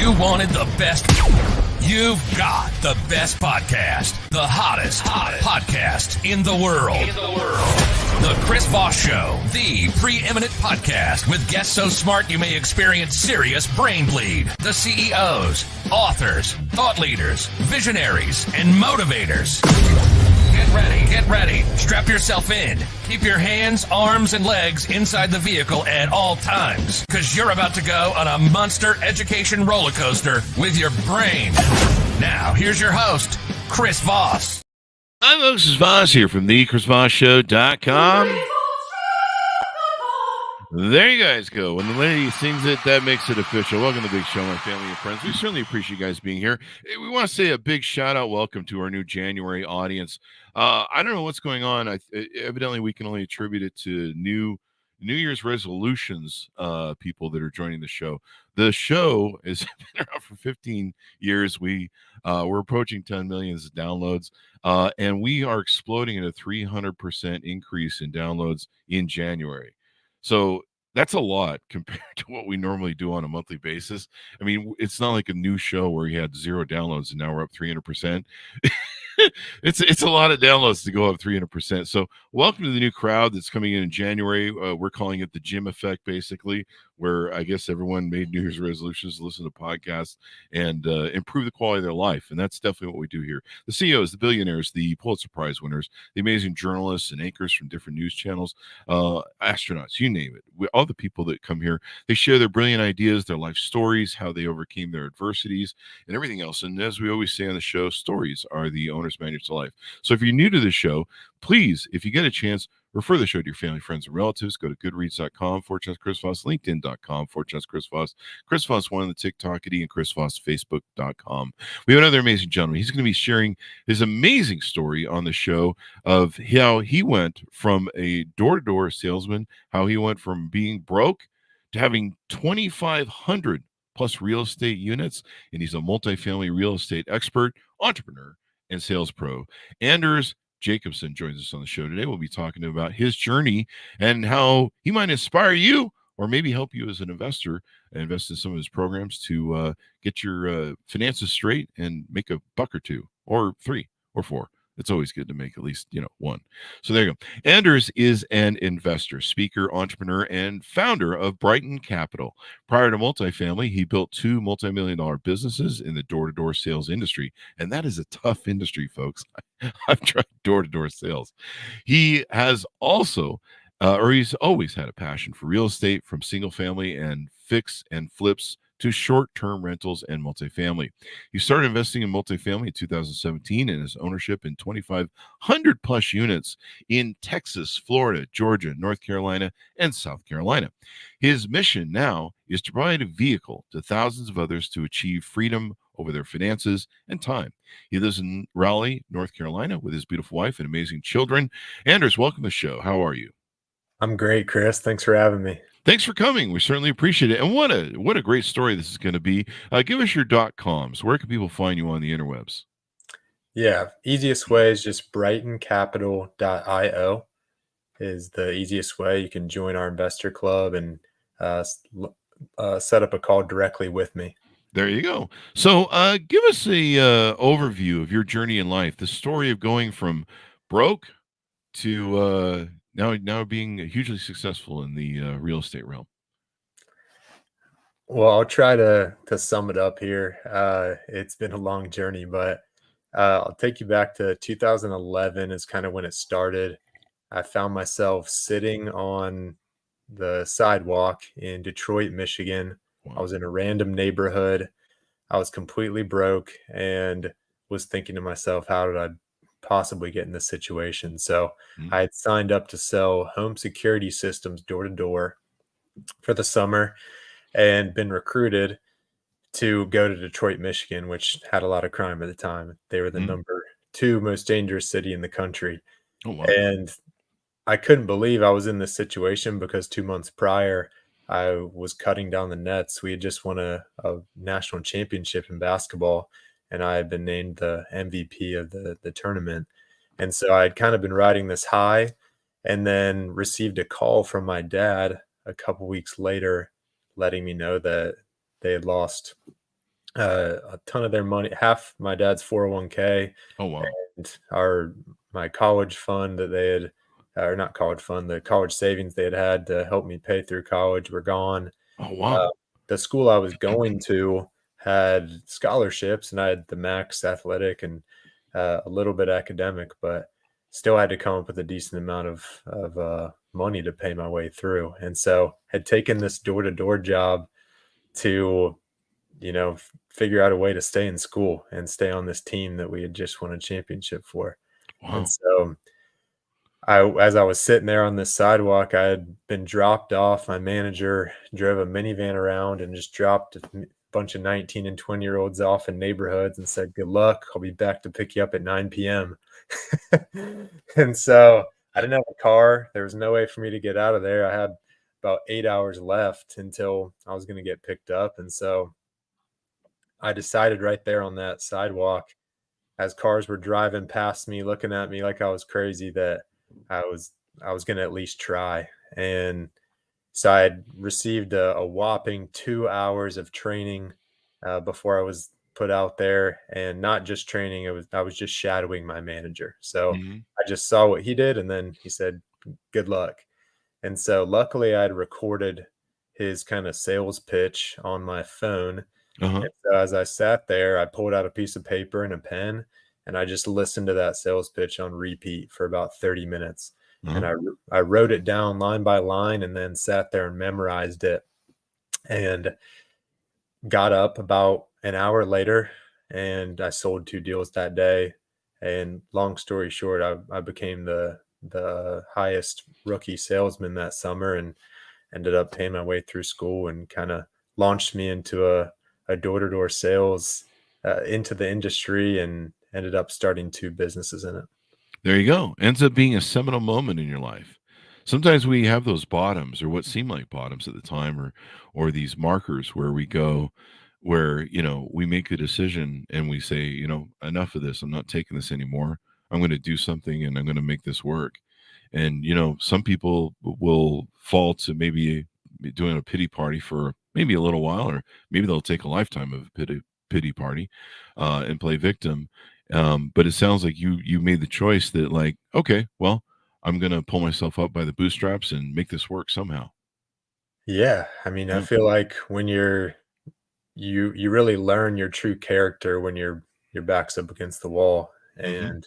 You wanted the best. You've got the best podcast, the hottest podcast in the world. The Chris Voss Show, the preeminent podcast with guests so smart you may experience serious brain bleed. The CEOs, authors, thought leaders, visionaries, and motivators. Get ready. Strap yourself in. Keep your hands, arms, and legs inside the vehicle at all times, because you're about to go on a monster education roller coaster with your brain. Now, here's your host, Chris Voss. Hi, folks. It's Voss here from thechrisvossshow.com. There you guys go. When the lady sings it, that makes it official. Welcome to the big show, my family and friends. We certainly appreciate you guys being here. We want to say a big shout-out welcome to our new January audience. I don't know what's going on. Evidently, we can only attribute it to New Year's resolutions people that are joining the show. The show has been around for 15 years. We're approaching 10 million downloads, and we are exploding at a 300% increase in downloads in January. So that's a lot compared to what we normally do on a monthly basis. I mean, it's not like a new show where we had 0 downloads and now we're up 300%. It's a lot of downloads to go up 300%. So welcome to the new crowd that's coming in January. We're calling it the gym effect, basically, where I guess everyone made New Year's resolutions to listen to podcasts and improve the quality of their life. And that's definitely what we do here. The CEOs, the billionaires, the Pulitzer Prize winners, the amazing journalists and anchors from different news channels, astronauts, you name it. All the people that come here, they share their brilliant ideas, their life stories, how they overcame their adversities, and everything else. And as we always say on the show, stories are the owner's manual to life. So if you're new to the show, please, if you get a chance, refer the show to your family, friends, and relatives. Go to goodreads.com/Chris Voss, LinkedIn.com/Chris Voss, Chris Voss 1 on the TikTokity, and Chris Voss Facebook.com. We have another amazing gentleman. He's going to be sharing his amazing story on the show of how he went from a door-to-door salesman, how he went from being broke to having 2,500 plus real estate units, and he's a multifamily real estate expert, entrepreneur, and sales pro. Anders Jacobson joins us on the show today. We'll be talking about his journey and how he might inspire you or maybe help you as an investor and invest in some of his programs to get your finances straight and make a buck or two or 3 or 4. It's always good to make at least, 1. So there you go. Anders is an investor, speaker, entrepreneur, and founder of Brighton Capital. Prior to multifamily, he built 2 multi-million-dollar businesses in the door-to-door sales industry. And that is a tough industry, folks. I've tried door-to-door sales. He has also, he's always had a passion for real estate, from single family and fix and flips to short-term rentals and multifamily. He started investing in multifamily in 2017 and his ownership in 2,500 plus units in Texas, Florida, Georgia, North Carolina, and South Carolina. His mission now is to provide a vehicle to thousands of others to achieve freedom over their finances and time. He lives in Raleigh, North Carolina, with his beautiful wife and amazing children. Anders, welcome to the show. How are you? I'm great, Chris. Thanks for having me. Thanks for coming. We certainly appreciate it. And what a great story this is going to be. Give us your .coms. Where can people find you on the interwebs? Yeah, easiest way is just brightoncapital.io is the easiest way. You can join our investor club and set up a call directly with me. There you go. So give us a overview of your journey in life, the story of going from broke to now being hugely successful in the real estate realm. Well, I'll try to sum it up here. It's been a long journey, but I'll take you back to 2011 is kind of when it started. I found myself sitting on the sidewalk in Detroit, Michigan. Wow. I was in a random neighborhood. I was completely broke and was thinking to myself, how did I possibly get in this situation? So I had signed up to sell home security systems door to door for the summer and been recruited to go to Detroit, Michigan, which had a lot of crime at the time. They were the number 2 most dangerous city in the country. Oh, wow. And I couldn't believe I was in this situation because 2 months prior, I was cutting down the nets. We had just won a national championship in basketball, and I had been named the MVP of the tournament. And so I had kind of been riding this high, and then received a call from my dad a couple weeks later letting me know that they had lost a ton of their money, half my dad's 401k Oh, wow. and my college fund that they had, or not college fund, the college savings they had to help me pay through college were gone. Oh, Uh, wow. the school I was going to had scholarships, and I had the max athletic and a little bit academic, but still had to come up with a decent amount of money to pay my way through. And so had taken this door to door job to, figure out a way to stay in school and stay on this team that we had just won a championship for. And Wow. so as I was sitting there on this sidewalk, I had been dropped off. My manager drove a minivan around and just dropped a bunch of 19 and 20-year-olds off in neighborhoods and said, "Good luck. I'll be back to pick you up at 9 p.m." And so I didn't have a car. There was no way for me to get out of there. I had about 8 hours left until I was going to get picked up. And so I decided right there on that sidewalk, as cars were driving past me, looking at me like I was crazy, that I was I was gonna at least try. And so I had received a whopping 2 hours of training before I was put out there, and not just training. I was just shadowing my manager. So Mhm. I just saw what he did, and then he said, "Good luck." And so luckily, I had recorded his kind of sales pitch on my phone, Uh-huh. and so as I sat there, I pulled out a piece of paper and a pen, and I just listened to that sales pitch on repeat for about 30 minutes. And Uh-huh. I wrote it down line by line and then sat there and memorized it, and got up about an hour later, and I sold 2 deals that day. And long story short, I became the highest rookie salesman that summer, and ended up paying my way through school and kind of launched me into a door-to-door sales into the industry, and ended up starting 2 businesses in it. There you go. Ends up being a seminal moment in your life. Sometimes we have those bottoms or what seem like bottoms at the time or these markers where we go where, we make a decision and we say, enough of this. I'm not taking this anymore. I'm going to do something and I'm going to make this work. And, some people will fall to maybe doing a pity party for maybe a little while, or maybe they'll take a lifetime of pity party and play victim. But it sounds like you made the choice that, like, okay, well, I'm gonna pull myself up by the bootstraps and make this work somehow. Yeah, I mean, I Yeah. feel like when you really learn your true character when your back's up against the wall. Hmm. And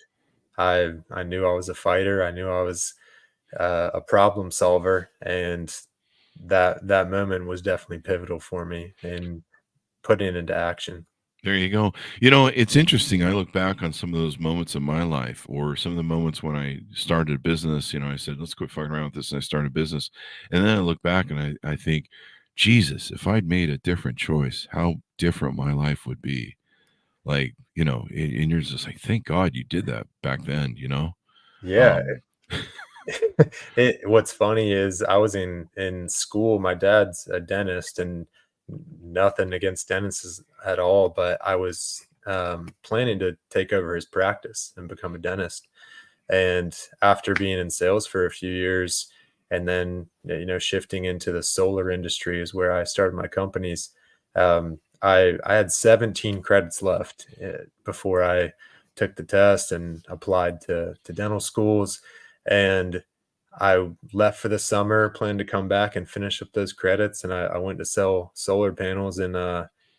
I knew I was a fighter. I knew I was a problem solver, and that moment was definitely pivotal for me in putting it into action. There you go. It's interesting. I look back on some of those moments in my life, or some of the moments when I started a business. I said, let's quit fucking around with this. And I started a business. And then I look back and I think, Jesus, if I'd made a different choice, how different my life would be. Like, and you're just like, thank God you did that back then. Yeah. Um, What's funny is I was in school. My dad's a dentist, and nothing against dentists at all, but I was planning to take over his practice and become a dentist. And after being in sales for a few years, and then shifting into the solar industry is where I started my companies. I had 17 credits left before I took the test and applied to dental schools. And I left for the summer, planned to come back and finish up those credits. And I went to sell solar panels in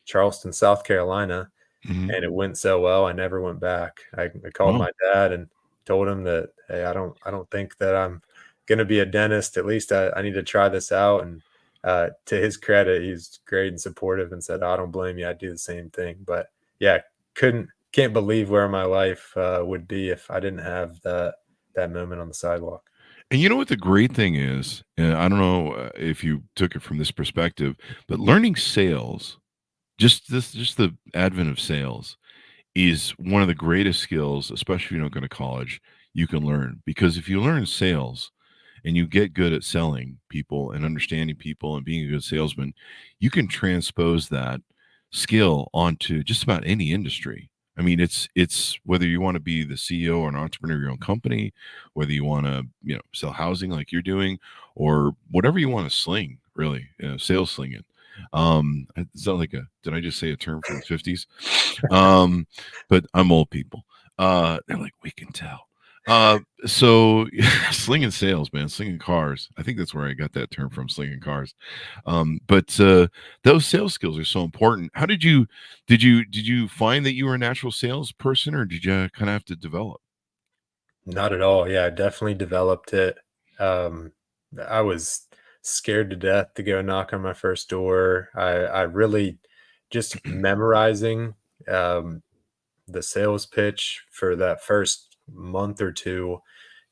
Charleston, South Carolina, mhm. and it went so well, I never went back. I called Wow. my dad and told him that, "Hey, I don't think that I'm gonna be a dentist. At least I need to try this out." And to his credit, he's great and supportive and said, "Oh, I don't blame you. I'd do the same thing." But yeah, can't believe where my life would be if I didn't have that moment on the sidewalk. And you know what the great thing is? I don't know if you took it from this perspective, but learning sales, just the advent of sales, is one of the greatest skills, especially if you don't go to college, you can learn. Because if you learn sales and you get good at selling people and understanding people and being a good salesman, you can transpose that skill onto just about any industry. I mean, it's whether you want to be the CEO or an entrepreneur of your own company, whether you want to, sell housing like you're doing, or whatever you want to sling, really, sales slinging. It's not like did I just say a term from the 50s? But I'm old people. They're like, we can tell. So slinging sales, man, slinging cars. I think that's where I got that term from, slinging cars. But those sales skills are so important. How did you find that you were a natural salesperson, or did you kind of have to develop? Not at all. Yeah, I definitely developed it. Um, I was scared to death to go knock on my first door. I really just memorizing um, the sales pitch for that first month or two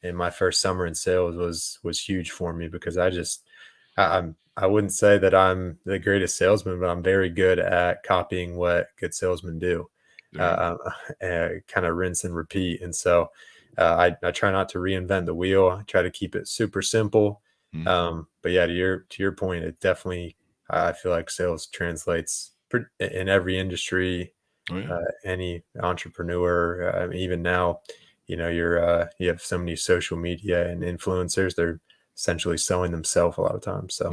in my first summer in sales was huge for me because I wouldn't say that I'm the greatest salesman, but I'm very good at copying what good salesmen do, There you kind of rinse and repeat. And so I try not to reinvent the wheel. I try to keep it super simple. go. But yeah, to your point, it definitely I feel like sales translates in every industry, Oh yeah. any entrepreneur. Even now, you have so many social media and influencers. They're essentially selling themselves a lot of times. So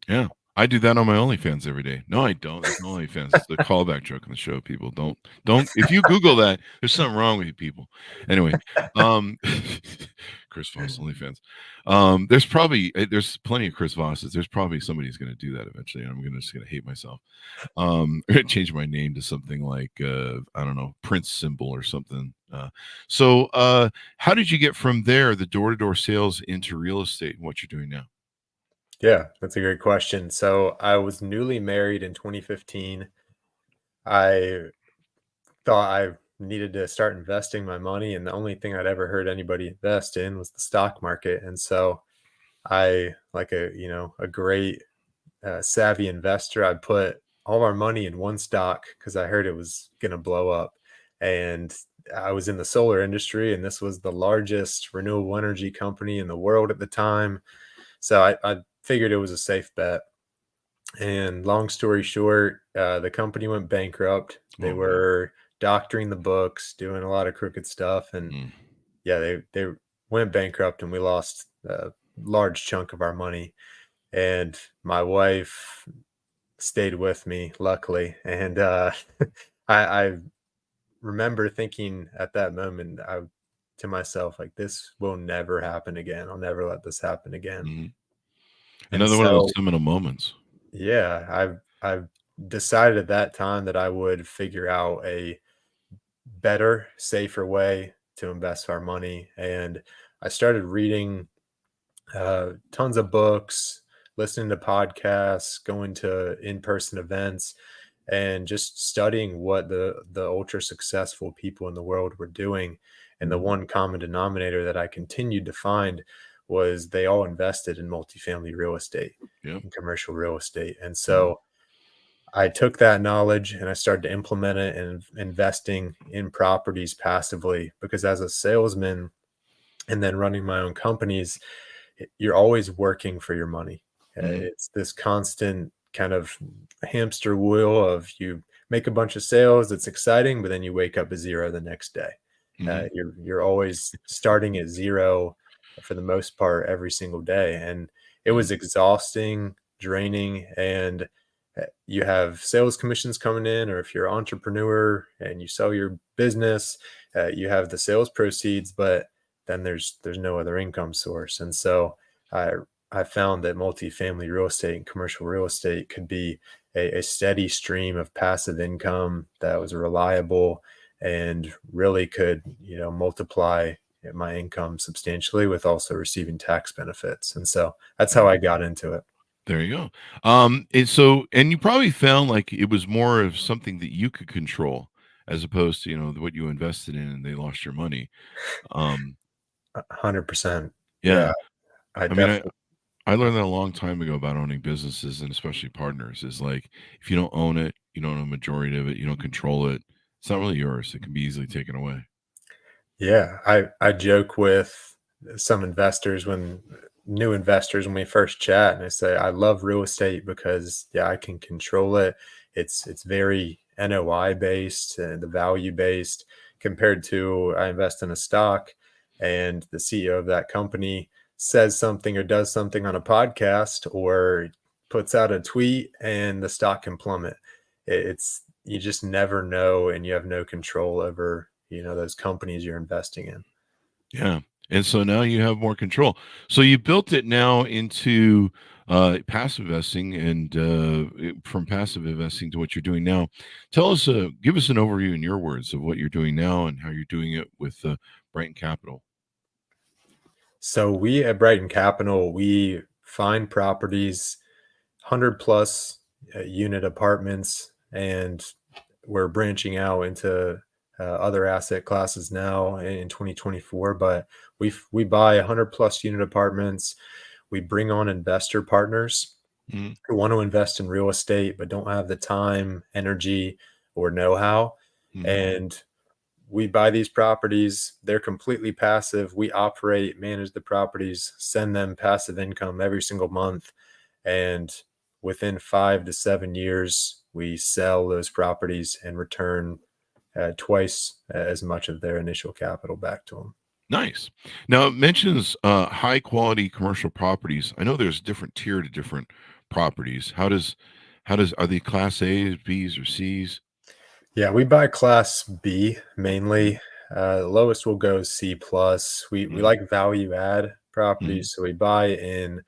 Yeah. I do that on my OnlyFans every day. No, I don't. There's no OnlyFans. It's the callback joke on the show. People don't. If you Google that, there's something wrong with you people. Anyway, um, Chris Voss OnlyFans. There's plenty of Chris Vosses. There's probably somebody's going to do that eventually. And I'm just going to hate myself. Change my name to something like I don't know, Prince Symbol or something. How did you get from there, the door-to-door sales, into real estate and what you're doing now? yeah, that's a great question. So I was newly married in 2015. I thought I needed to start investing my money, and the only thing I'd ever heard anybody invest in was the stock market. And so I, like a great savvy investor, I put all our money in one stock because I heard it was going to blow up. And I was in the solar industry, and this was the largest renewable energy company in the world at the time. So I figured it was a safe bet. And long story short, the company went bankrupt. They Oh no. were doctoring the books, doing a lot of crooked stuff, and Mm, yeah, they went bankrupt, and we lost a large chunk of our money. And my wife stayed with me, luckily, and I remember thinking at that moment, to myself, like, this will never happen again. I'll never let this happen again. mhm. And Another one of those so seminal moments. yeah, I've decided at that time that I would figure out a better, safer way to invest our money. And I started reading tons of books, listening to podcasts, going to in-person events, and just studying what the ultra successful people in the world were doing. And the Mhm. one common denominator that I continued to find was they all invested in multifamily real estate Yep. and commercial real estate. And Mhm. so I took that knowledge and I started to implement it in investing in properties passively because as a salesman and then running my own companies, you're always working for your money. Mhm. It's this constant kind of hamster wheel of you make a bunch of sales, it's exciting, but then you wake up at zero the next day. Mhm. You're always starting at zero for the most part every single day, and it Mhm. was exhausting, draining, and you have sales commissions coming in, or if you're an entrepreneur and you sell your business, you have the sales proceeds, but then there's no other income source. And so I I found that multifamily real estate and commercial real estate could be a steady stream of passive income that was reliable and really could, multiply my income substantially with also receiving tax benefits. And so that's how I got into it. There you go. And you probably found like it was more of something that you could control as opposed to, what you invested in and they lost your money. Um, 100%. yeah. Yeah, I I mean, I, definitely. I learned that a long time ago about owning businesses and especially partners is like if you don't own it, you don't own a majority of it, you don't control it. It's not really yours. It can be easily taken away. Yeah, I joke with some investors when new investors when we first chat, and I say I love real estate because yeah, I can control it. It's very NOI based and the value based compared to I invest in a stock and the CEO of that company says something or does something on a podcast or puts out a tweet and the stock can plummet. It's you just never know, and you have no control over those companies you're investing in. Yeah. And so now you have more control. So you built it now into passive investing, and from passive investing to what you're doing now. Give us an overview in your words of what you're doing now and how you're doing it with Brighton Capital. So we at Brighton Capital, we find properties, 100 plus unit apartments, and we're branching out into other asset classes now in 2024. But we buy 100 plus unit apartments. We bring on investor partners Mhm. who want to invest in real estate but don't have the time, energy, or know-how. Mhm. And we buy these properties. They're completely passive. We operate, manage the properties, send them passive income every single month. And within 5 to 7 years, we sell those properties and return twice as much of their initial capital back to them. Nice. Now it mentions high quality commercial properties. I know there's different tier to different properties. Are they class A's, B's, or C's? Yeah, we buy class B Mhm. mainly. Lowest will go C plus. We Mhm. like value add Mhm. properties, so we buy in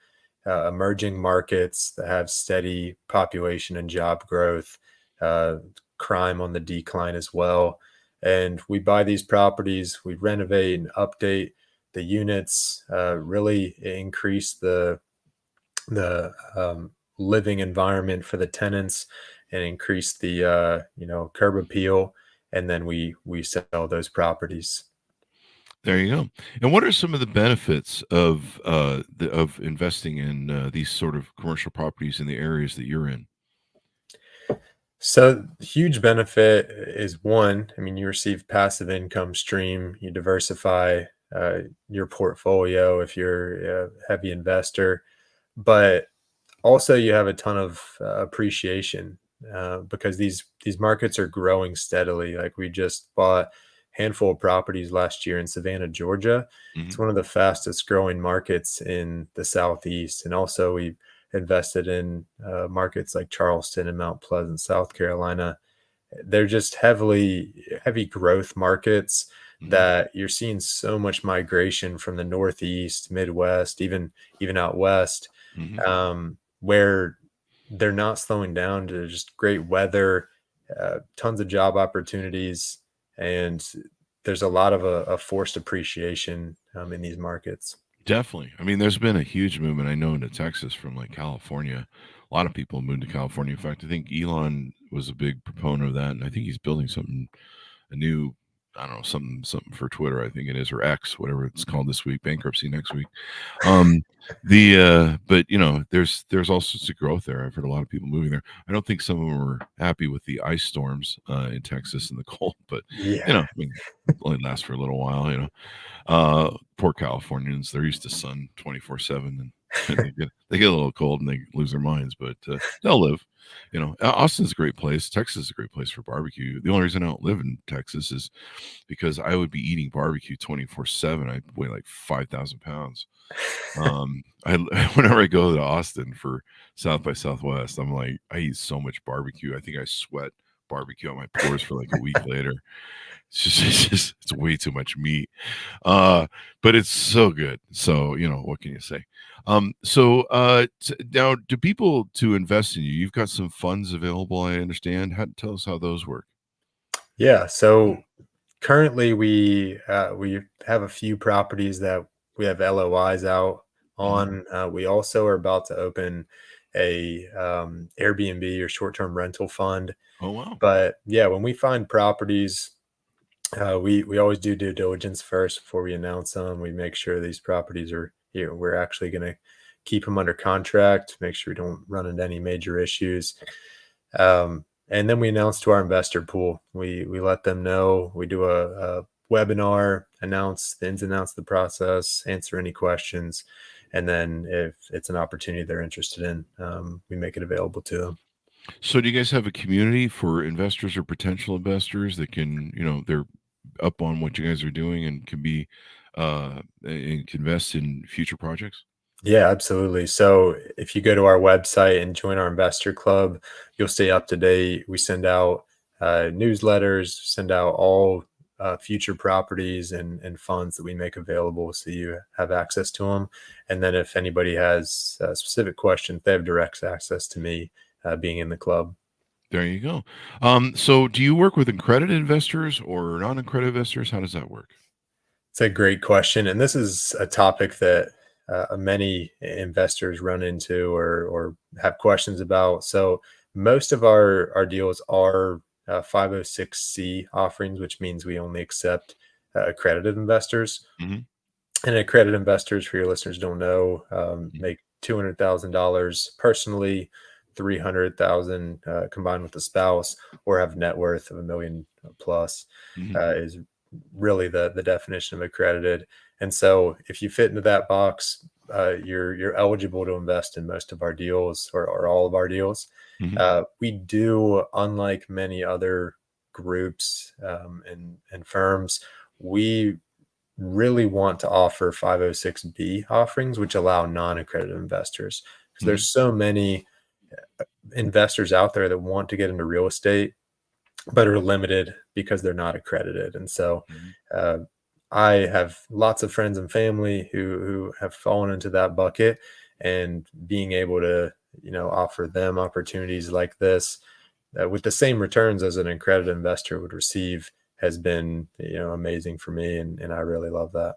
emerging markets that have steady population and job growth, uh, crime on the decline as well. And we buy these properties, we renovate and update the units, really increase the living environment for the tenants and increase the curb appeal, and then we sell those properties. There you go. And what are some of the benefits of of investing in these sort of commercial properties in the areas that you're in? So huge benefit is one, I mean, you receive passive income stream, you diversify your portfolio if you're a heavy investor, but also you have a ton of appreciation because these markets are growing steadily. Like we just bought a handful of properties last year in Savannah, Georgia. It's Mhm. one of the fastest growing markets in the Southeast. And also we invested in markets like Charleston and Mount Pleasant, South Carolina. They're just heavy growth markets Mhm. that you're seeing so much migration from the Northeast, Midwest, even out west, Mhm. where they're not slowing down to just great weather, tons of job opportunities, and there's a lot of a forced appreciation in these markets. Definitely. I mean, there's been a huge movement I know into Texas from like California. A lot of people moved to California. In fact, I think Elon was a big proponent of that, and I think he's building something a new, I don't know, something for Twitter, I think it is, or X, whatever it's called this week, bankruptcy next week. Um, but there's all sorts of growth there. I've heard a lot of people moving there. I don't think some of them were happy with the ice storms in Texas and the cold, but Yeah. I mean, it only lasts for a little while. Poor Californians, they're used to sun 24/7, and they get a little cold and they lose their minds, but they'll live. Austin's a great place. Texas is a great place for barbecue. The only reason I don't live in Texas is because I would be eating barbecue 24/7. I weigh like 5,000 pounds. I whenever I go to Austin for South by Southwest, I'm like, I eat so much barbecue. I think I sweat barbecue on my pores for like a week later. It's way too much meat. But it's so good. So, what can you say? Now do people to invest in you? You've got some funds available, I understand. Tell us how those work. Yeah. So currently we have a few properties that we have LOIs out Mhm. on. We also are about to open a Airbnb or short-term rental fund. Oh, wow. But yeah, when we find properties, we always do due diligence first before we announce them. We make sure these properties are, we're actually going to keep them under contract, make sure we don't run into any major issues. And then we announce to our investor pool. We let them know. We do a webinar, announce the ins and outs of the process, answer any questions, and then if it's an opportunity they're interested in, we make it available to them. So do you guys have a community for investors or potential investors that can, they're up on what you guys are doing and can invest in future projects? Yeah, absolutely. So if you go to our website and join our investor club, you'll stay up to date. We send out newsletters, send out all future properties and funds that we make available so you have access to them. And then if anybody has specific questions, they have direct access to me being in the club. There you go. So do you work with accredited investors or non-accredited investors? How does that work? It's a great question, and this is a topic that many investors run into or have questions about. So most of our deals are 506c offerings, which means we only accept accredited investors. Hmm. And accredited investors, for your listeners don't know, Hmm. make $200,000 personally, 300,000 combined with the spouse, or have net worth of a million plus. Hmm. Is really the definition of accredited. And so, if you fit into that box, you're eligible to invest in most of our deals or all of our deals. Hmm. We do, unlike many other groups and firms, we really want to offer 506b offerings, which allow non-accredited investors, because Hmm. there's so many investors out there that want to get into real estate but are limited because they're not accredited. And so Hmm. uh, I have lots of friends and family who have fallen into that bucket, and being able to offer them opportunities like this with the same returns as an accredited investor would receive has been amazing for me, and I really love that.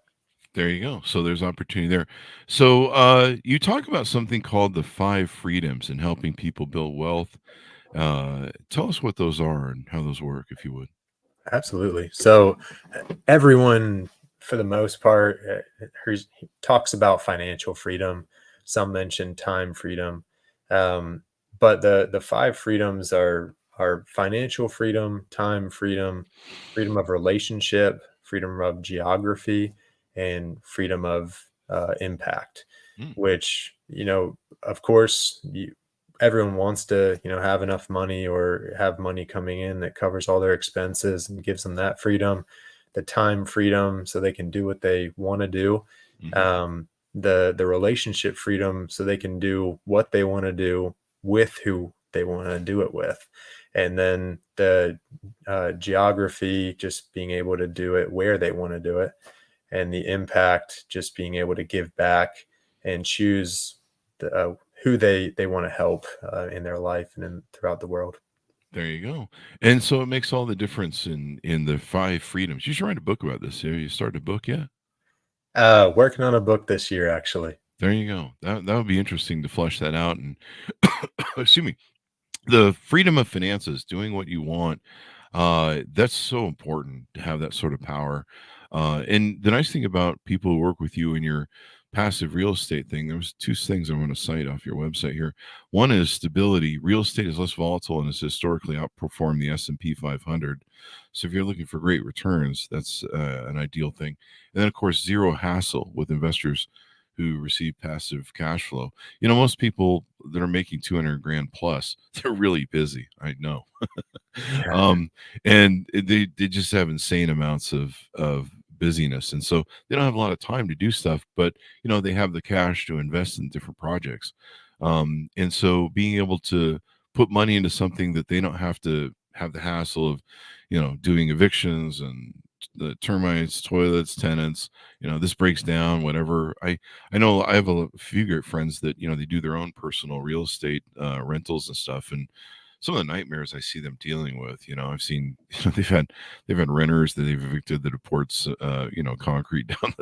There you go. So there's opportunity there. So you talk about something called the five freedoms and helping people build wealth. Tell us what those are and how those work, if you would. Absolutely. So everyone, for the most part, talks about financial freedom. Some mention time freedom, um, but the five freedoms are financial freedom, time freedom, freedom of relationship, freedom of geography, and freedom of impact. Mm. Which of course, everyone wants to have enough money or have money coming in that covers all their expenses and gives them that freedom, the time freedom so they can do what they want to do, Hmm. um, the relationship freedom so they can do what they want to do with who they want to do it with, and then the geography, just being able to do it where they want to do it, and the impact, just being able to give back and choose who they want to help in their life and throughout the world. There you go. And so it makes all the difference in the five freedoms. You should write a book about this. Have you started a book yet? Working on a book this year, actually. There you go. That would be interesting to flesh that out. And excuse me, the freedom of finances, doing what you want, that's so important to have that sort of power. And the nice thing about people who work with you in your passive real estate thing, there was two things I want to cite off your website here. One is stability. Real estate is less volatile and has historically outperformed the S&P 500. So if you're looking for great returns, that's an ideal thing. And then of course, zero hassle with investors who receive passive cash flow. Most people that are making 200 grand plus, they're really busy. I know. Yeah. um, and they just have insane amounts of busyness. And so they don't have a lot of time to do stuff, but they have the cash to invest in different projects. And so being able to put money into something that they don't have to have the hassle of, doing evictions and the termites, toilets, tenants, this breaks down, whatever. I know I have a few great friends that, they do their own personal real estate rentals and stuff. And some of the nightmares I see them dealing with, I've seen, they've had renters that they've evicted that have poured, concrete down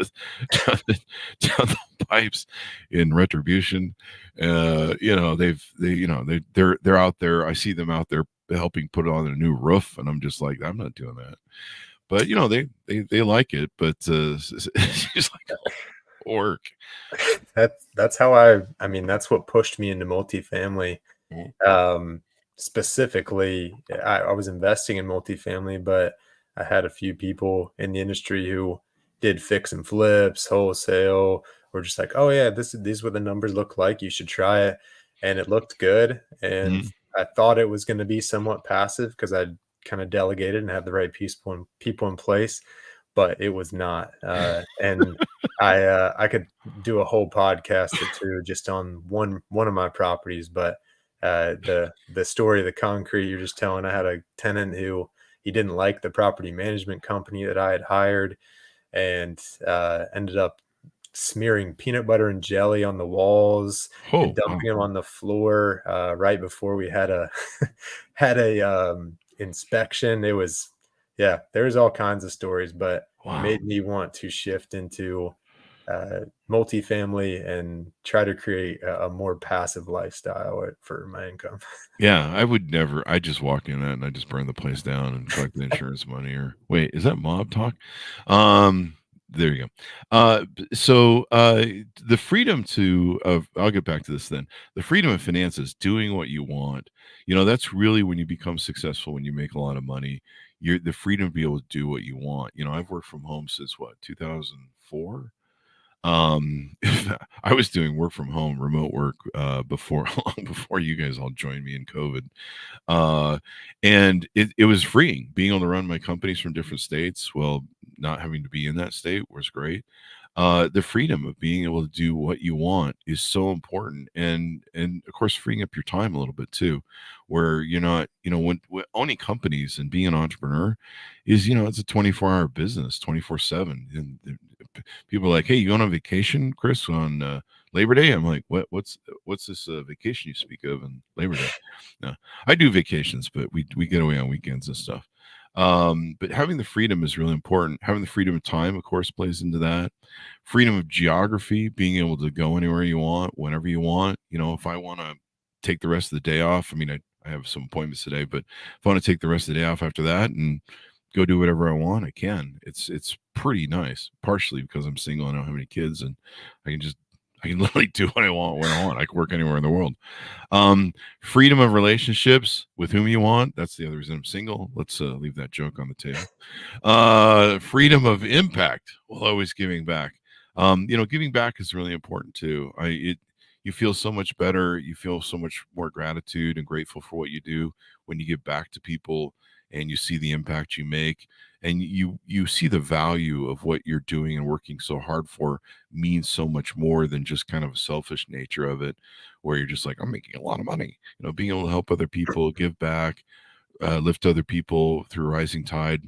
down the, down the pipes in retribution. They're out there. I see them out there helping put on a new roof, and I'm just like, I'm not doing that. But they like it, but it's like work. That's how I mean, that's what pushed me into multifamily. Mm. Um, Specifically, I was investing in multifamily, but I had a few people in the industry who did fix and flips, wholesale, were just like, "Oh yeah, these what the numbers look like. You should try it," and it looked good. And Mhm. I thought it was going to be somewhat passive because I'd kind of delegated and had the right people in place. but it was not. And I could do a whole podcast or two just on one of my properties, but the story of the concrete you're just telling, I had a tenant who he didn't like the property management company that I had hired, and ended up smearing peanut butter and jelly on the walls and Oh, wow. dumping them on the floor right before we had a had a inspection. It was, yeah, there's all kinds of stories, but Wow. made me want to shift into multifamily and try to create a more passive lifestyle for my income. Yeah, I would never. I just walk in that and I just burn the place down and collect the insurance money. Or wait, is that mob talk? There you go. The freedom to of I'll get back to this then. The freedom of finances, doing what you want. That's really when you become successful, when you make a lot of money. You're the freedom to be able to do what you want. I've worked from home since what, 2004. um I was doing work from home, remote work, before long before you guys all joined me in COVID. uh and it was freeing being able to run my companies from different states. Well, not having to be in that state was great. The freedom of being able to do what you want is so important, and of course freeing up your time a little bit too, where you're not, when owning companies and being an entrepreneur is, it's a 24-hour business, 24/7. And people are like, hey, you going on vacation, Chris, on Labor Day? I'm like, what's this vacation you speak of in Labor Day? No, I do vacations, but we get away on weekends and stuff. But having the freedom is really important. Having the freedom of time, of course, plays into that. Freedom of geography, being able to go anywhere you want, whenever you want. If I want to take the rest of the day off, I mean, I have some appointments today, but if I want to take the rest of the day off after that and go do whatever I want, I can. It's pretty nice, partially because I'm single and I don't have any kids, and I can literally do what I want when I want. I can work anywhere in the world. Freedom of relationships with whom you want. That's the other reason I'm single. Let's leave that joke on the table. Freedom of impact while always giving back. Giving back is really important too. You feel so much better. You feel so much more gratitude and grateful for what you do when you give back to people and you see the impact you make, and you see the value of what you're doing and working so hard for means so much more than just kind of a selfish nature of it, where you're just like, I'm making a lot of money. Being able to help other people, give back, lift other people through rising tide.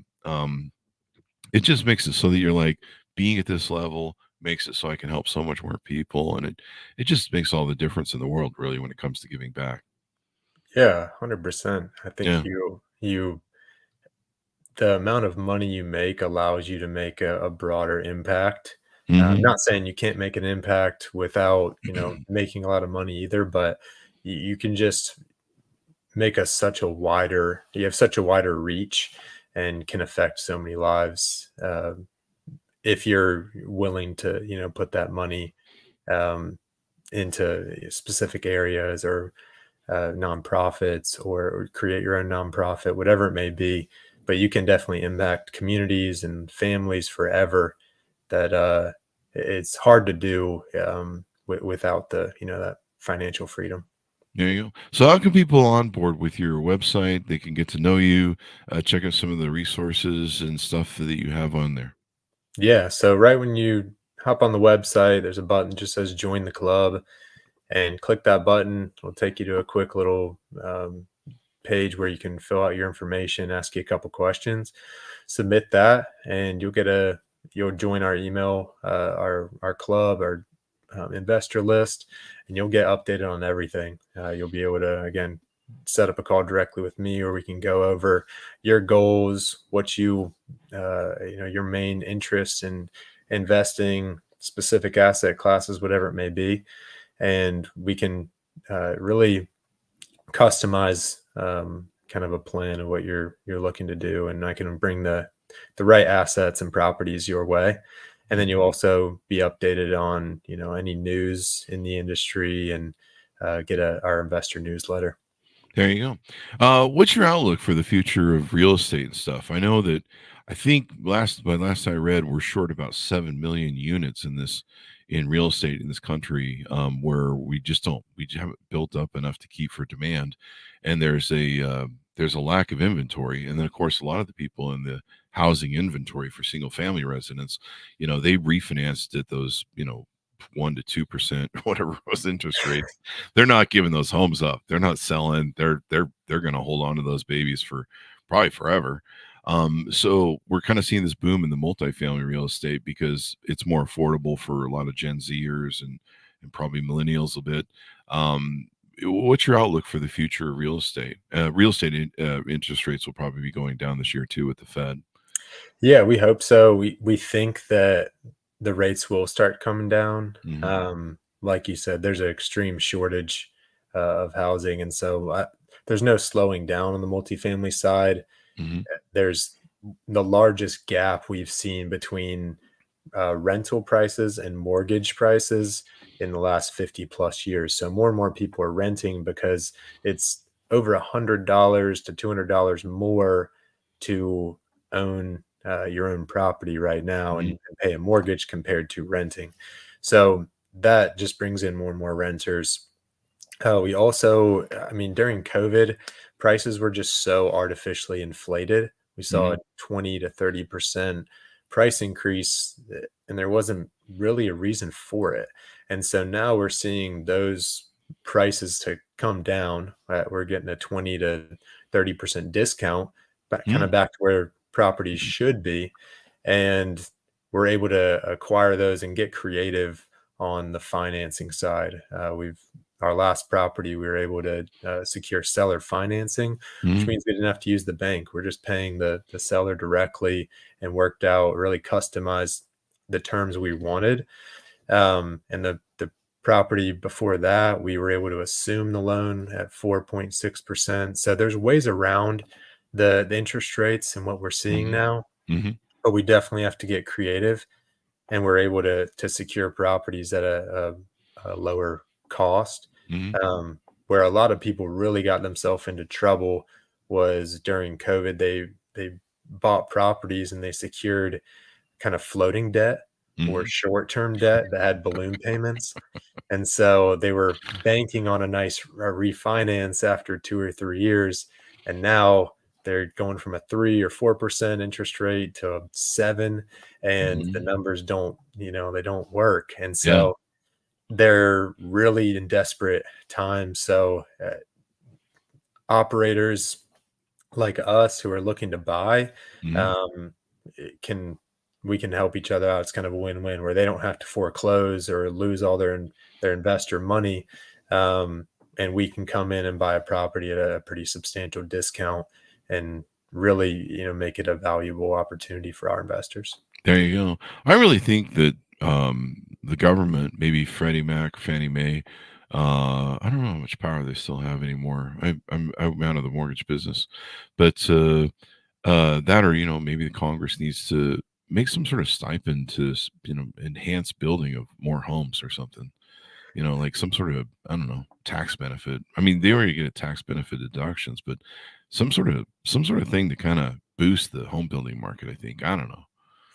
It just makes it so that you're like, being at this level makes it so I can help so much more people, and it just makes all the difference in the world, really, when it comes to giving back. Yeah, 100%. I think Yeah. you the amount of money you make allows you to make a broader impact. I'm Hmm. not saying you can't make an impact without, making a lot of money either, but you can just make you have such a wider reach and can affect so many lives if you're willing to, put that money um, into specific areas or nonprofits, or create your own nonprofit, whatever it may be. But you can definitely impact communities and families forever. That it's hard to do without that financial freedom. There you go. So, how can people on board with your website? They can get to know you, check out some of the resources and stuff that you have on there. Yeah. So right when you hop on the website, there's a button that just says "Join the Club," and click that button. It'll take you to a quick little page where you can fill out your information, ask you a couple questions, submit that, and you'll join our email, our club, our investor list, and you'll get updated on everything. You'll be able to, again, set up a call directly with me, or we can go over your goals, what your main interests in investing, specific asset classes, whatever it may be, and we can really customize kind of a plan of what you're looking to do, and I can bring the right assets and properties your way. And then you'll also be updated on any news in the industry, and get our investor newsletter. There you go. What's your outlook for the future of real estate and stuff? I think last I read, we're short about 7 million units in real estate in this country, where we just haven't built up enough to keep for demand. And there's there's a lack of inventory. And then, of course, a lot of the people in the housing inventory for single family residents, they refinanced at those, 1 to 2%, whatever was interest rates. They're not giving those homes up. They're not selling. They're going to hold on to those babies for probably forever. So we're kind of seeing this boom in the multifamily real estate because it's more affordable for a lot of Gen Zers and probably millennials a bit. What's your outlook for the future of real estate? Interest rates will probably be going down this year too with the Fed. Yeah, we hope so. We think that the rates will start coming down. Like you said, there's an extreme shortage of housing, and so there's no slowing down on the multifamily side. Mm-hmm. There's the largest gap we've seen between rental prices and mortgage prices in the last 50 plus years. So more and more people are renting because it's over $100 to $200 more to own your own property right now and pay a mortgage compared to renting. So that just brings in more and more renters. We also, I mean, during COVID, prices were just so artificially inflated. We saw a 20 to 30% price increase, and there wasn't really a reason for it. And so now we're seeing those prices to come down. We're getting a 20 to 30% discount, but kind of back to where properties should be. And we're able to acquire those and get creative on the financing side. Our last property, we were able to secure seller financing, which means we didn't have to use the bank. We're just paying the seller directly, and worked out, really customized the terms we wanted. And the property before that, we were able to assume the loan at 4.6%. So there's ways around the interest rates and what we're seeing now, but we definitely have to get creative, and we're able to secure properties at a lower cost. Where a lot of people really got themselves into trouble was during COVID. They bought properties and they secured kind of floating debt or short-term debt that had balloon payments. And so they were banking on a nice refinance after 2 or 3 years. And now they're going from a 3 or 4% interest rate to a 7, and the numbers don't, they don't work. And so they're really in desperate times. So operators like us who are looking to buy, we can help each other out. It's kind of a win-win where they don't have to foreclose or lose all their investor money. And we can come in and buy a property at a pretty substantial discount and really, make it a valuable opportunity for our investors. There you go. I really think that the government, maybe Freddie Mac, Fannie Mae, I don't know how much power they still have anymore. I'm out of the mortgage business, but that, or maybe the Congress needs to make some sort of stipend to enhance building of more homes or something. Like some sort of, I don't know, tax benefit. I mean, they already get a tax benefit deductions, but some sort of thing to kind of boost the home building market, I think. I don't know.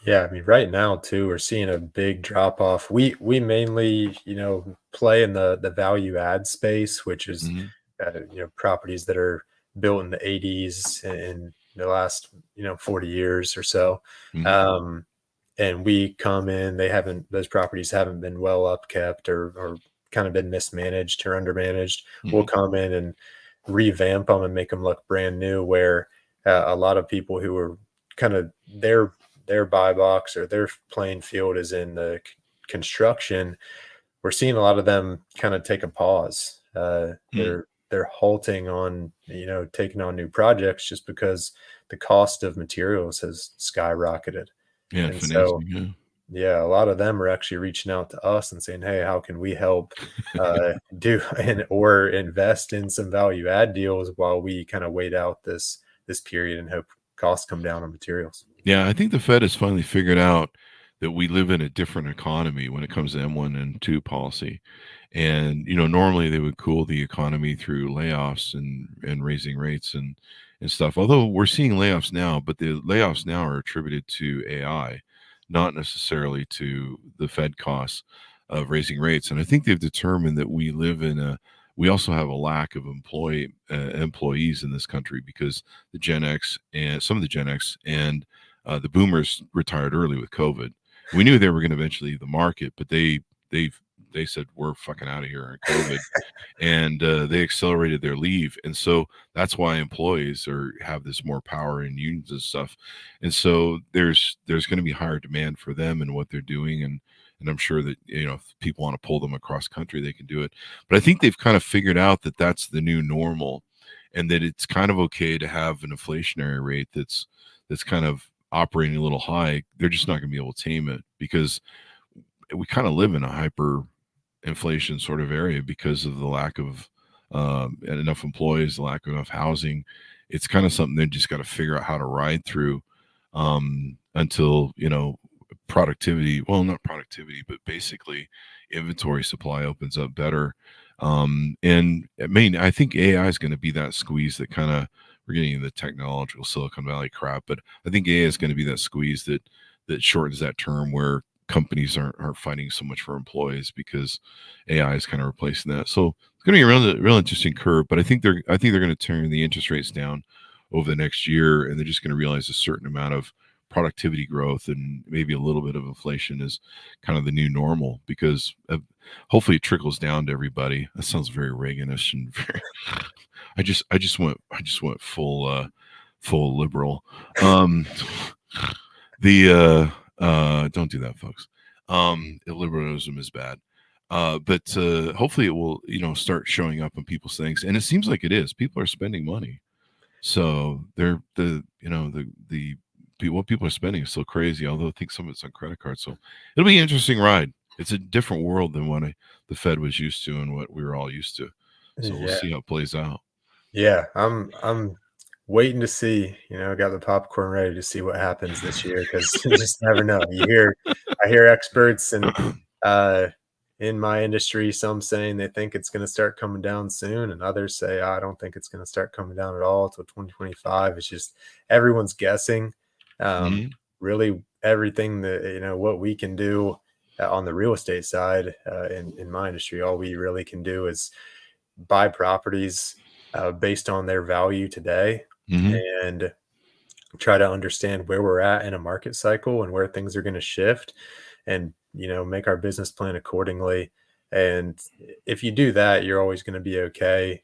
Yeah, I mean, right now too, we're seeing a big drop off. We mainly, play in the value add space, which is properties that are built in the 80s and the last 40 years or so. And we come in, those properties haven't been well upkept or kind of been mismanaged or undermanaged. We'll come in and revamp them and make them look brand new, where a lot of people who are kind of their buy box or their playing field is in the construction. We're seeing a lot of them kind of take a pause. They're halting on, taking on new projects just because the cost of materials has skyrocketed. Yeah, And financing, so, a lot of them are actually reaching out to us and saying, "Hey, how can we help or invest in some value add deals while we kind of wait out this period and hope costs come down on materials?" Yeah, I think the Fed has finally figured out that we live in a different economy when it comes to M1 and 2 policy. And, normally they would cool the economy through layoffs and raising rates and stuff. Although we're seeing layoffs now, but the layoffs now are attributed to AI, not necessarily to the Fed costs of raising rates. And I think they've determined that we live in we also have a lack of employees in this country because the Gen X and some of the Gen X and the boomers retired early with COVID. We knew they were going to eventually leave the market, but they said we're fucking out of here in COVID, and they accelerated their leave, and so that's why employees have this more power in unions and stuff, and so there's going to be higher demand for them and what they're doing, and I'm sure that if people want to pull them across country, they can do it. But I think they've kind of figured out that that's the new normal, and that it's kind of okay to have an inflationary rate that's kind of operating a little high. They're just not going to be able to tame it because we kind of live in a hyper inflation sort of area because of the lack of enough employees, the lack of enough housing. It's kind of something they just got to figure out how to ride through until productivity, well, not productivity, but basically inventory supply opens up better. And I think AI is going to be that squeeze that kind of, we're getting into the technological Silicon Valley crap, but I think AI is going to be that squeeze that shortens that term where companies aren't fighting so much for employees because AI is kind of replacing that. So it's going to be a real interesting curve, but I think they're going to turn the interest rates down over the next year, and they're just going to realize a certain amount of productivity growth and maybe a little bit of inflation is kind of the new normal, because hopefully it trickles down to everybody. That sounds very Reaganish and very I just went full liberal. Don't do that, folks. Illiberalism is bad. But hopefully it will, start showing up in people's things, and it seems like it is. People are spending money, so what people are spending is so crazy. Although I think some of it's on credit cards, so it'll be an interesting ride. It's a different world than what the Fed was used to and what we were all used to. So we'll see how it plays out. Yeah, I'm waiting to see. I got the popcorn ready to see what happens this year because you just never know. I hear experts and in my industry, some saying they think it's going to start coming down soon, and others say I don't think it's going to start coming down at all until 2025. It's just everyone's guessing. Really, everything that what we can do on the real estate side in my industry, all we really can do is buy properties based on their value today and try to understand where we're at in a market cycle and where things are going to shift, and make our business plan accordingly. And if you do that, you're always going to be okay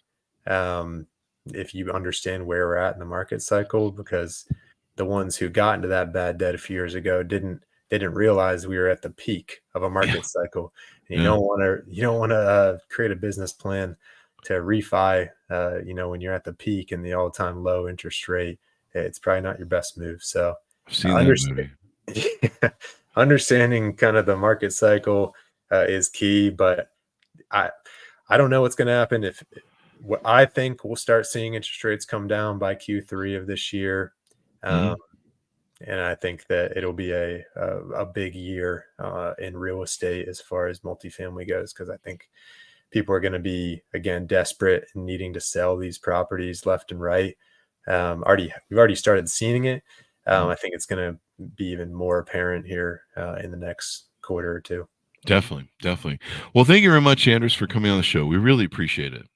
if you understand where we're at in the market cycle, because the ones who got into that bad debt a few years ago didn't realize we were at the peak of a market cycle. And you don't want to create a business plan to refi when you're at the peak and the all-time low interest rate. It's probably not your best move. So I've seen that movie. Understanding kind of the market cycle is key, but I don't know what's going to happen. If what I think we'll start seeing interest rates come down by Q3 of this year. And I think that it'll be a big year in real estate as far as multifamily goes, because I think people are going to be, again, desperate and needing to sell these properties left and right. We've already started seeing it. I think it's going to be even more apparent here in the next quarter or two. Definitely. Well, thank you very much, Anders, for coming on the show. We really appreciate it.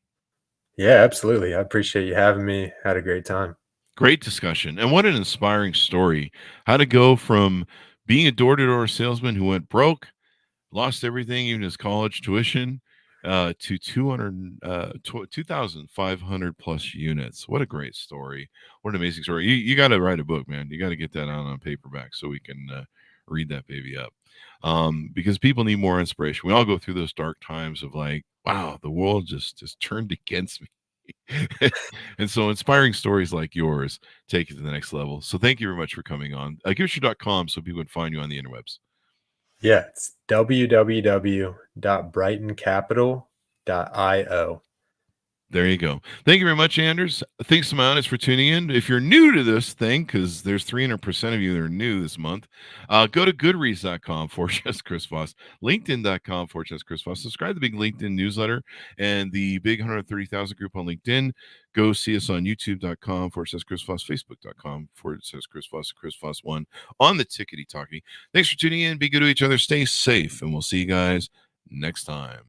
Yeah, absolutely. I appreciate you having me. Had a great time. Great discussion. And what an inspiring story. How to go from being a door-to-door salesman who went broke, lost everything, even his college tuition, to 2,500 plus units. What a great story. What an amazing story. You got to write a book, man. You got to get that out on paperback so we can read that baby up. Because people need more inspiration. We all go through those dark times of like, wow, the world just turned against me. And so inspiring stories like yours take it to the next level. So thank you very much for coming on. Giveshoe.com so people can find you on the interwebs. Yeah, it's www.brightoncapital.io. There you go. Thank you very much, Anders. Thanks, Mountis, for tuning in. If you're new to this thing, because there's 300% of you that are new this month, go to goodreads.com/Chris Voss, linkedin.com/Chris Voss. Subscribe to the big LinkedIn newsletter and the big 130,000 group on LinkedIn. Go see us on youtube.com/Chris Voss, facebook.com/Chris Voss, Chris Voss1 on the tickety talkie. Thanks for tuning in. Be good to each other. Stay safe, and we'll see you guys next time.